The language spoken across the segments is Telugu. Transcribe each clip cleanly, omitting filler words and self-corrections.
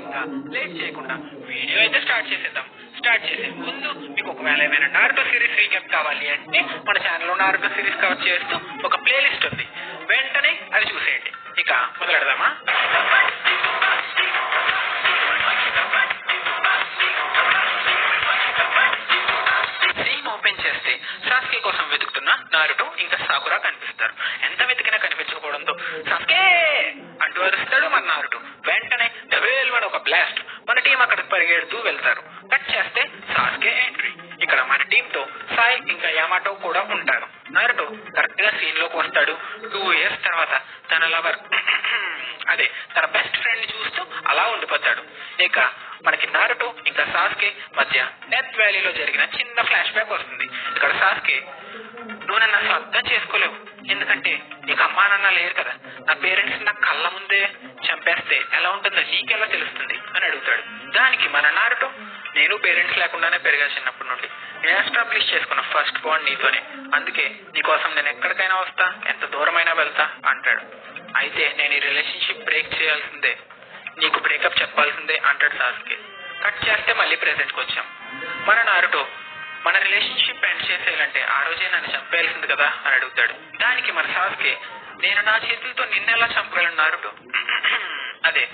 ఇంకా లేట్ చేయకుండా వీడియో అయితే స్టార్ట్ చేసేద్దాం. స్టార్ట్ చేసే ముందు మీకు ఒకవేళ ఏమైనా నారుటో సిరీస్ రీక్యాప్ కావాలి అంటే మన ఛానల్లో నారుటో సిరీస్ కవర్ చేస్తూ ఒక ప్లేలిస్ట్ ఉంది, వెంటనే అది చూసేయండి. ఇక మొదలెడదామా? స్క్రీన్ ఓపెన్ చేస్తే సాస్కే కోసం వెతుకుతున్న నారుటో ఇంకా సాకురా కనిపిస్తారు. ఎంత వెతికినా కనిపించకపోవడంతో సాస్కే అంటూ అరుస్తాడు మన నారుటో. వెంటనే డబుల్ ఒక బ్లాస్ట్, మన టీం అక్కడికి పరిగెడుతూ వెళ్తారు. కట్ చేస్తే సాస్కే ఎంట్రీ. ఇక్కడ మన టీమ్ తో సాయ్ ఇంకా యామాటో కూడా ఉంటారు. నారుటో కరెక్ట్ గా సీన్ లోకి వస్తాడు. 2 years తర్వాత తన లవర్ అదే తన బెస్ట్ ఫ్రెండ్ ని చూస్తూ అలా ఉండిపోతాడు. ఇక మనకి నారుటో ఇంకా సాస్కే మధ్య డెత్ వ్యాలీలో జరిగిన చిన్న ఫ్లాష్ బ్యాక్ వస్తుంది. ఇక్కడ సాస్కే, నువ్వు నన్ను అసలు అర్థం చేసుకోలేవు, ఎందుకంటే నీకు అమ్మా నాన్న లేరు కదా, నా పేరెంట్స్ నా కళ్ళ ముందే చంపేస్తే ఎలా ఉంటుందో నీకెలా తెలుస్తుంది అని అడుగుతాడు. దానికి మన నారుటో, నేను పేరెంట్స్ లేకుండానే పెరిగా చిన్నప్పటి నుండి, నేను ఎస్టాబ్లిష్ చేసుకున్న ఫస్ట్ బాండ్ నీతోనే, అందుకే నీకోసం నేను ఎక్కడికైనా వస్తా, ఎంత దూరమైనా వెళ్తా అంటాడు. అయితే నేను ఈ రిలేషన్షిప్ బ్రేక్ చేయాల్సిందే, నీకు బ్రేకప్ చెప్పాల్సిందే అంటాడు సాస్కే. కట్ చేస్తే మళ్ళీ ప్రెజెంట్కి వచ్చాం. మన నారుటో, మన రిలేషన్షిప్ ఎండ్ చేసేయాలంటే ఆ రోజే నన్ను చంపేయాల్సింది కదా అని అడుగుతాడు. దానికి మన సాస్కే, నేను నా చేతులతో నిన్నెలా చంపగలను నారుటో, అదే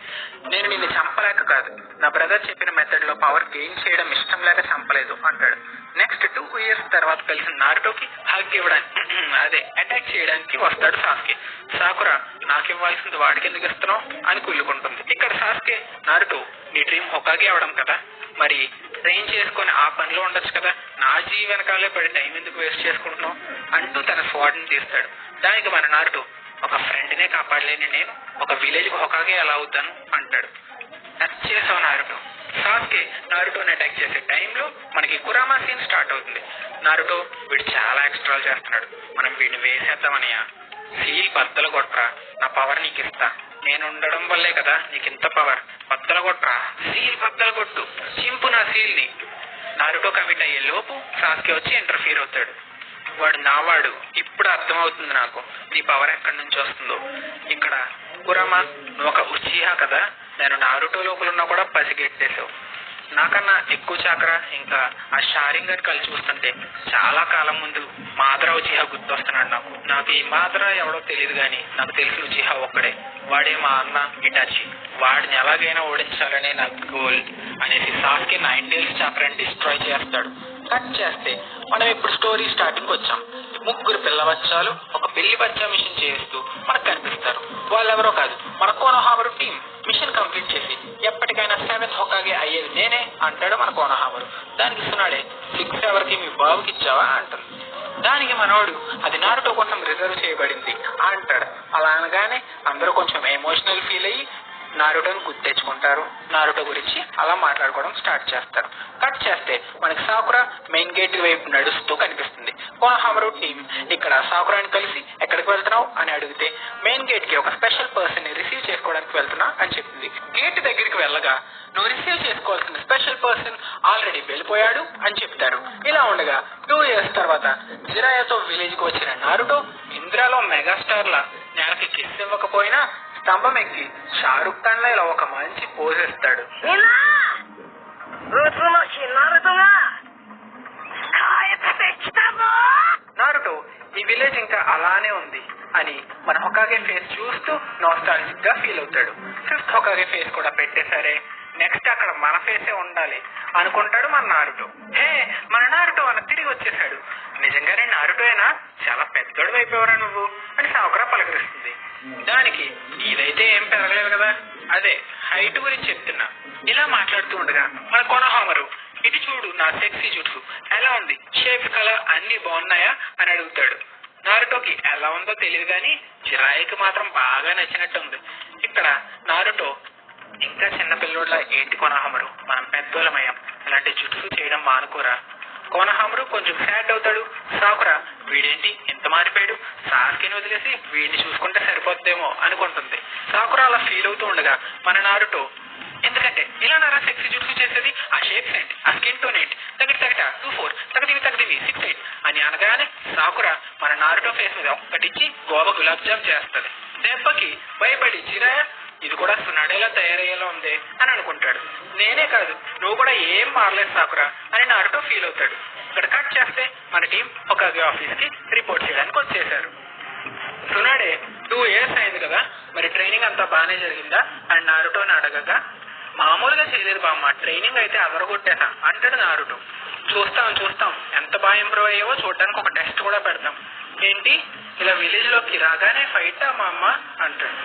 నేను నిన్ను చంపలేక కాదు, నా బ్రదర్ చెప్పిన మెథడ్ లో పవర్ గెయిన్ చేయడం ఇష్టం లేక చంపలేదు అంటాడు. నెక్స్ట్ 2 years తర్వాత కలిసిన నారుటోకి హగ్ ఇవ్వడానికి అదే అటాక్ చేయడానికి వస్తాడు సాస్కే. సాకురా, నాకివ్వాల్సింది వాడికి ఎందుకు ఇస్తున్నావు అని కుళ్ళుకుంటుంది. ఇక్కడ సాస్కే, నారుటో నీ డ్రీమ్ హొకాగే అవడం కదా, మరి ట్రైన్ చేసుకుని ఆ పనిలో ఉండొచ్చు కదా, నా జీవనకాలే పడి టైం ఎందుకు వేస్ట్ చేసుకుంటున్నావు అంటూ తన స్వాడ్ని తీస్తాడు. దానికి మన నారుటో, ఒక ఫ్రెండ్ నే కాపాడలేని నేను ఒక విలేజ్ హొకాగే ఎలా అవుతాను అంటాడు. టచ్ చేసావు నారుటో. సాస్కే నారుటోని అటాక్ చేసే టైంలో మనకి కురామా సీన్ స్టార్ట్ అవుతుంది. నారుటో, వీడు చాలా ఎక్స్ట్రాలు చేస్తున్నాడు, మనం వీడిని వేసేద్దామనియా, సీల్ బద్దలు కొట్రా, నా పవర్ నీకు ఇస్తా, నేను ఉండడం వల్లే కదా నీకు ఇంత పవర్, బద్దలు కొట్రా, సీల్ బద్దలు కొట్టు, చింపు నా సీల్ ని. నారుటో కమిట్ అయ్యే లోపు సాస్కే వచ్చి ఇంటర్ఫీర్ అవుతాడు. వాడు నావాడు, ఇప్పుడు అర్థమవుతుంది నాకు నీ పవర్ ఎక్కడి నుంచి వస్తుందో. ఇక్కడ కురామా, నువ్వు ఒక ఉచిహా కదా, నేను నారుటో లోపల ఉన్నా కూడా పసిగెట్టేసావు, నాకన్నా ఎక్కువ చాకరా ఇంకా ఆ షారింగర్ కలిసి చూస్తుంటే చాలా కాలం ముందు మాద్రా ఉచిహా గుర్తొస్తున్నాడు నాకు ఈ మాద్రా ఎవడో తెలియదు గాని నాకు తెలిసిన ఉచిహా ఒక్కడే, వాడే మా అన్న ఇటాచి, వాడిని ఎలాగైనా ఓడించాలనే నా గోల్ అనేసి సాస్కే 9 days చాకరాన్ని డిస్ట్రాయ్ చేస్తాడు. కట్ చేస్తే మనం ఇప్పుడు స్టోరీ స్టార్టింగ్ వచ్చాం. 3 పిల్లబచ్చాలు ఒక పెళ్లి బచ్చా మిషన్ చేస్తూ మనకు కనిపిస్తారు. వాళ్ళెవరో కాదు, మన కోనోహామరు టీం. మిషన్ కంప్లీట్ చేసి ఎప్పటికైనా 7th హొకాగే అయ్యేది నేనే అంటాడు మన కోనోహామరు. దానికి ఇస్తున్నాడే, 6 ఎవరికి మీ బాబుకి ఇచ్చావా అంటుంది. దానికి మనోడు, అది నారుటో కోసం రిజర్వ్ చేయబడింది అంటాడు. అలా అనగానే అందరూ కొంచెం ఎమోషనల్ ఫీల్ అయ్యి నారుటోని గుర్తు తెచ్చుకుంటారు. నారుటో గురించి అలా మాట్లాడుకోవడం స్టార్ట్ చేస్తారు. కట్ చేస్తే మనకి సాకురా మెయిన్ గేట్ వైపు నడుస్తూ కనిపిస్తుంది. కోనోహామరు టీం ఇక్కడ సాకురాని కలిసి ఎక్కడికి వెళ్తున్నావు అని అడిగితే మెయిన్ గేట్ కి ఒక స్పెషల్ పర్సన్ ని రిసీవ్ చేసుకోవడానికి వెళ్తున్నా అని చెప్పింది. గేట్ దగ్గరికి వెళ్ళగా నువ్వు రిసీవ్ చేసుకోవాల్సిన స్పెషల్ పర్సన్ ఆల్రెడీ వెళ్ళిపోయాడు అని చెప్తారు. ఇలా ఉండగా 2 years తర్వాత జిరాయాతో విలేజ్ కి వచ్చిన నారుటో ఇంద్రాలో మెగాస్టార్ లా నేలకి కిస్ ఇవ్వకపోయినా స్తంభం ఎక్కి షారుఖ్ ఖాన్ లా ఇలా ఒక మంచి పోజ్ ఇస్తాడు. నారుటో, ఈ విలేజ్ ఇంకా అలానే ఉంది అని మన హొకాగే ఫేస్ చూస్తూ నాస్టాల్జిక్ గా ఫీల్ అవుతాడు. 5th హొకాగే ఫేస్ కూడా పెట్టేసరే, నెక్స్ట్ అక్కడ మన ఫేసే ఉండాలి అనుకుంటాడు మన నారుటో. హే, మన నారుటో అన్న తిరిగి వచ్చేసాడు. నిజంగానే నారుటోయేనా, చాలా పెద్దోడు అయిపోయావరా నువ్వు అని సాకురా పలకరిస్తుంది. దానికి నీదైతే ఏం పెరగలేదు కదా, అదే హైట్ గురించి చెప్తున్నా. ఇలా మాట్లాడుతూ ఉండగా మన కోనోహామరు, ఇటు చూడు నా సెక్సీ జుట్టు ఎలా ఉంది, షేప్ కలర్ అన్ని బాగున్నాయా అని అడుగుతాడు. నారుటోకి ఎలా ఉందో తెలియదు గాని జిరాయికి మాత్రం బాగా నచ్చినట్టుంది. ఇక్కడ నారుటో, ఇంకా చిన్నపిల్లోడ్లా ఏంటి కోనోహామరు, మనం పెద్దోళ్ళమయ్యాం, ఇలాంటి జుట్టు చేయడం మానుకోరా. కోనోహామరు కొంచెం సాడ్ అవుతాడు. సాకురా, వీడేంటి ఎంత మారిపోయాడు, సాస్కేని వదిలేసి వీడిని చూసుకుంటే సరిపోద్దేమో అనుకుంటుంది. సాకురా అలా ఫీల్ అవుతూ ఉండగా మన నారుటో, ఎందుకంటే ఇలా నారా సెక్సీ జుట్టు చేసేది, ఆ షేప్స్ ఏంటి, ఆ స్కిన్ టోన్ ఏంటి, తగట 24 తగదివి 68 అని అనగానే సాకురా మన నారుటో ఫేస్ మీద ఒక్కటిచ్చి గోవా గులాబ్ జామ్ చేస్తుంది. దెబ్బకి భయపడి జిరాయా ఇది కూడా సునాడేలా తయారయ్యేలా ఉంది అని అనుకుంటాడు. నేనే కాదు, నువ్వు కూడా ఏం మారలేదు సాకురా అని నారుటో ఫీల్ అవుతాడు. ఇక్కడ కట్ చేస్తే మన టీం ఒక ఆఫీస్ కి రిపోర్ట్ చేయడానికి వచ్చేసారు. సునాడే 2 years అయింది కదా, మరి ట్రైనింగ్ అంతా బాగానే జరిగిందా అని నారుటోని అడగగా, మామూలుగా చేయలేదు బామ్మ, ట్రైనింగ్ అయితే అదరగొట్టేసా అంటాడు నారుటో. చూస్తాం ఎంత బాగా ఇంప్రూవ్ అయ్యావో చూడడానికి ఒక టెస్ట్ కూడా పెడతాం. ఏంటి, ఇలా విలేజ్ లోకి రాగానే ఫైటా మా అమ్మ అంటాడు.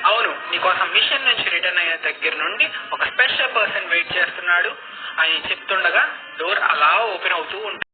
అవును, నీకోసం మిషన్ నుంచి రిటర్న్ అయ్యే దగ్గర నుండి ఒక స్పెషల్ పర్సన్ వెయిట్ చేస్తున్నాడు అని చెప్తుండగా డోర్ అలా ఓపెన్ అవుతూ ఉంటుంది.